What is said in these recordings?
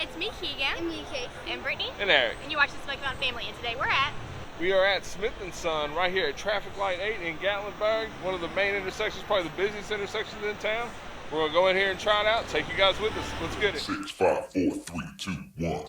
It's me, Keegan. And me, Case. And Brittany. And Eric. And you watch the Smoky Mountain Family. And today we are at Smith & Son right here at Traffic Light 8 in Gatlinburg. One of the main intersections, probably the busiest intersections in town. We're going to go in here and try it out. Take you guys with us. Let's get it. 6, 5, 4, 3, 2, 1.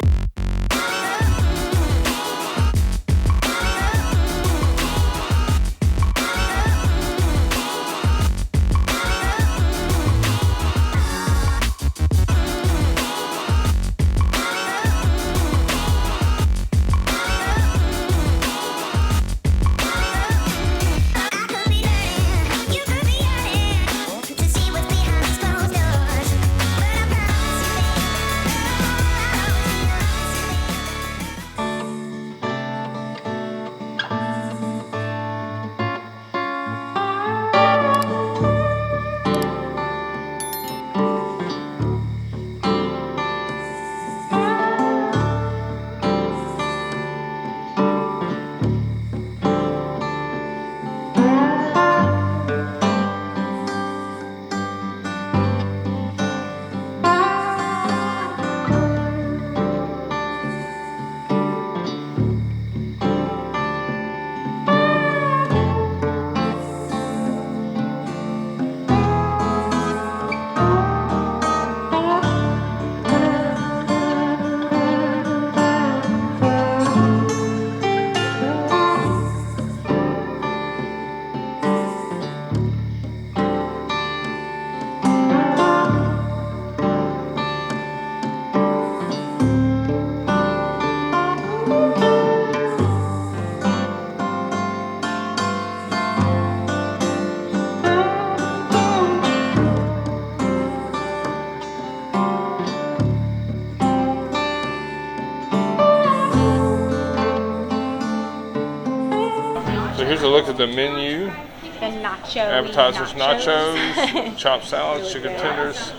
So here's a look at the menu. The nacho. Appetizers, nachos, chopped salads, chicken tenders.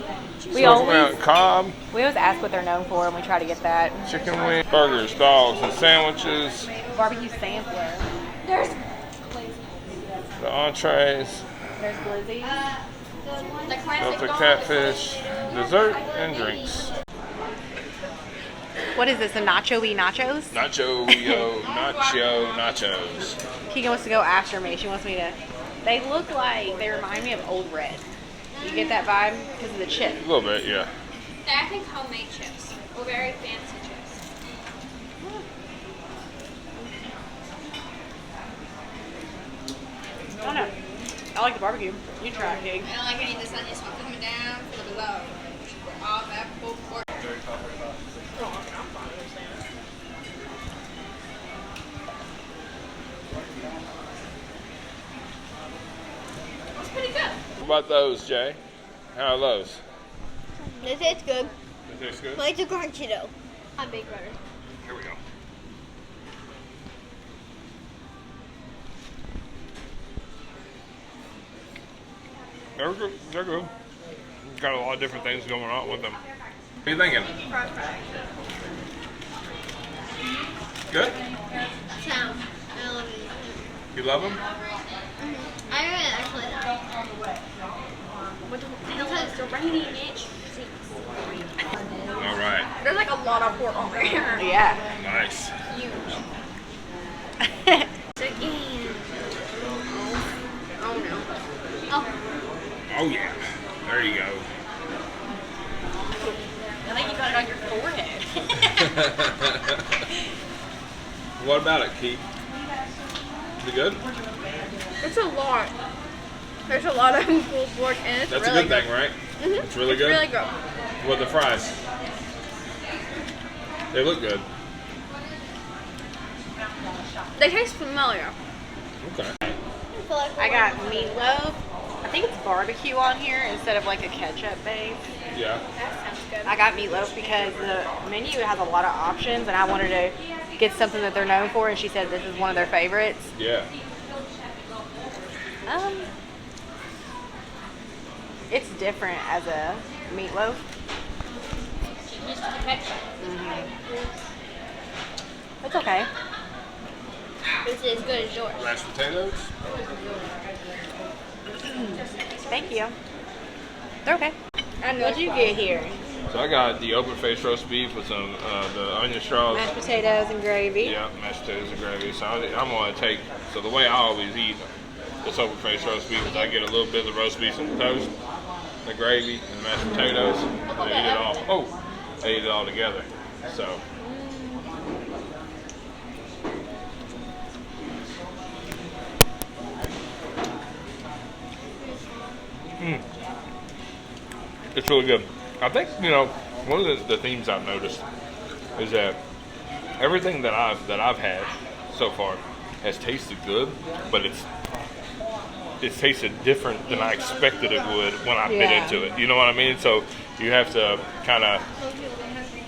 We always Cobb, ask what they're known for, and we try to get that. chicken wings, burgers, dogs, and sandwiches. Barbecue sampler. The entrees, There's glizzy. Delta catfish, dessert, and drinks. What is this? The nacho-y nachos? Nacho, nachos. Keegan wants to go after me. She wants me to. They look like they remind me of Old Red. You get that vibe because of the chip. A little bit, yeah. They're, I think, homemade chips. Or very fancy chips. I don't know. I like the barbecue. You try it, Keegan. I don't like any of this onion salt coming down for the below. All that full pork. That's pretty good. What about those, Jay? How are those? This tastes good. They taste good? I like the crunchy though. On baked butter. Here we go. They're good. They're good. Got a lot of different things going on with them. What are you thinking? Good? Sound. I love it. You love them? I really actually love it. It's raining, bitch. All right. There's like a lot of pork on there. Yeah. Nice. Huge. Again. Oh no. Oh. Oh yeah. There you go. I think you got it on your forehead. What about it, Keith? Is it good? It's a lot. There's a lot of pulled pork and it's That's really a good thing, right? Mm-hmm. It's really good? Really good. What the fries? They look good. They taste familiar. Okay. I got meatloaf. I think it's barbecue on here instead of like a ketchup base. Yeah. That sounds good. I got meatloaf because the menu has a lot of options, and I wanted to get something that they're known for, and she said this is one of their favorites. Yeah. It's different as a meatloaf. Used to the ketchup. It's okay. It's as good as yours. Mashed potatoes. Thank you. They're okay. I know What'd you get here? So I got the open face roast beef with some the onion straws. Mashed potatoes and gravy. Yeah, mashed potatoes and gravy. So I'm gonna take. So the way I always eat this open face roast beef is I get a little bit of the roast beef and toast, the gravy, and the mashed potatoes, and I eat it all. Oh, I eat it all together. So. It's really good. I think, you know, one of the themes I've noticed is that everything that I've had so far has tasted good, but it's tasted different than I expected it would when I bit into it. You know what I mean? So you have to kind of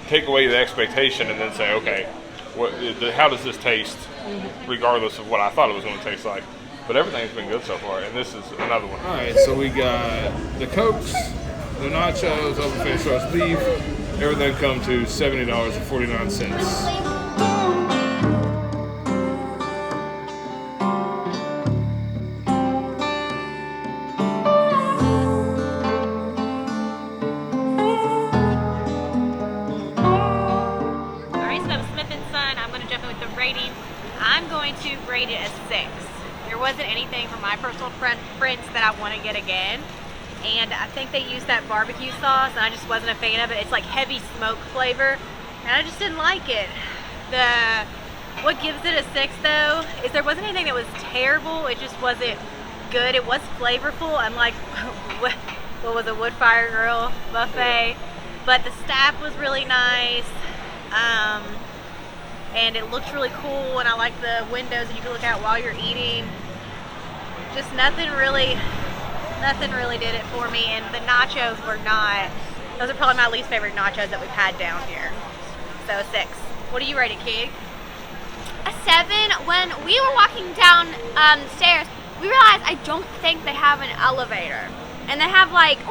take away the expectation and then say, okay, how does this taste, regardless of what I thought it was going to taste like. But everything's been good so far, and this is another one. All right, so we got the Cokes, the nachos, open face roast beef. Everything come to $70.49. I'm going to rate it a 6. There wasn't anything from my personal preference that I want to get again. And I think they used that barbecue sauce and I just wasn't a fan of it. It's like heavy smoke flavor and I just didn't like it. What gives it a 6 though is there wasn't anything that was terrible. It just wasn't good. It was flavorful. Unlike what was a Wood Fire Grill buffet. But the staff was really nice. And it looked really cool, and I like the windows that you can look out while you're eating. Just nothing really did it for me, and the nachos were not. Those are probably my least favorite nachos that we've had down here. So a 6. What do you rate it, Kig? A 7. When we were walking down the stairs, we realized I don't think they have an elevator, and they have like,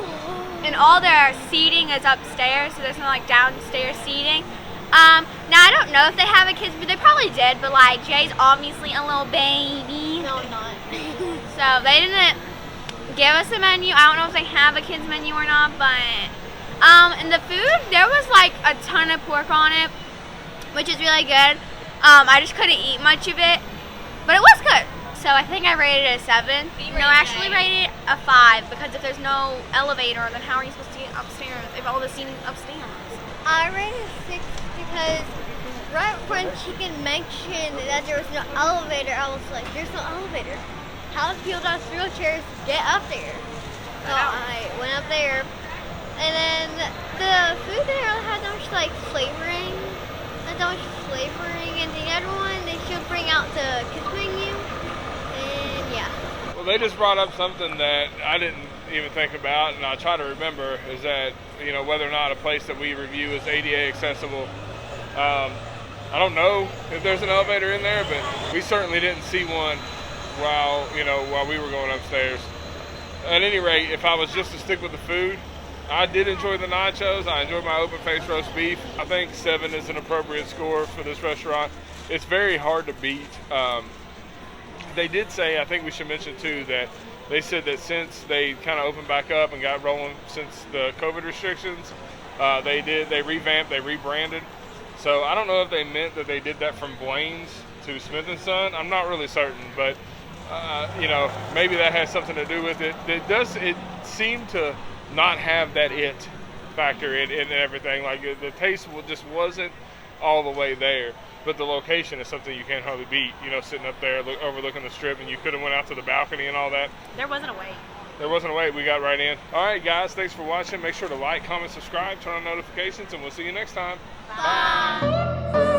and all their seating is upstairs, so there's no like downstairs seating. Now I don't know if they have a kids, but they probably did, but like Jay's obviously a little baby. No, I'm not. So they didn't give us a menu. I don't know if they have a kids menu or not, but and the food, there was like a ton of pork on it, which is really good. I just couldn't eat much of it, but it was good. So I think I rated it a 7. No, I actually rated it a 5 because if there's no elevator, then how are you supposed to get upstairs if all the seating upstairs? I rated 6 because right when Chicken mentioned that there was no elevator, I was like, there's no elevator. How do people that have wheelchairs get up there? So I went up there, and then the food there had that much like flavoring, and the other one they should bring out the kids menu, and yeah. Well, they just brought up something that I didn't even think about, and I try to remember, is that, you know, whether or not a place that we review is ADA accessible. I don't know if there's an elevator in there, but we certainly didn't see one while we were going upstairs. At any rate, if I was just to stick with the food, I did enjoy the nachos. I enjoyed my open face roast beef. I think 7 is an appropriate score for this restaurant. It's very hard to beat. They did say, I think we should mention too, that they said that since they kind of opened back up and got rolling since the COVID restrictions, they revamped, they rebranded. So I don't know if they meant that they did that from Blaine's to Smith & Son. I'm not really certain, but maybe that has something to do with it. It seemed to not have that it factor in everything. Like the taste just wasn't all the way there. But the location is something you can't hardly beat. You know, sitting up there overlooking the strip, and you could have went out to the balcony and all that. There wasn't a wait. There wasn't a wait. We got right in. All right, guys. Thanks for watching. Make sure to like, comment, subscribe, turn on notifications, and we'll see you next time. Bye.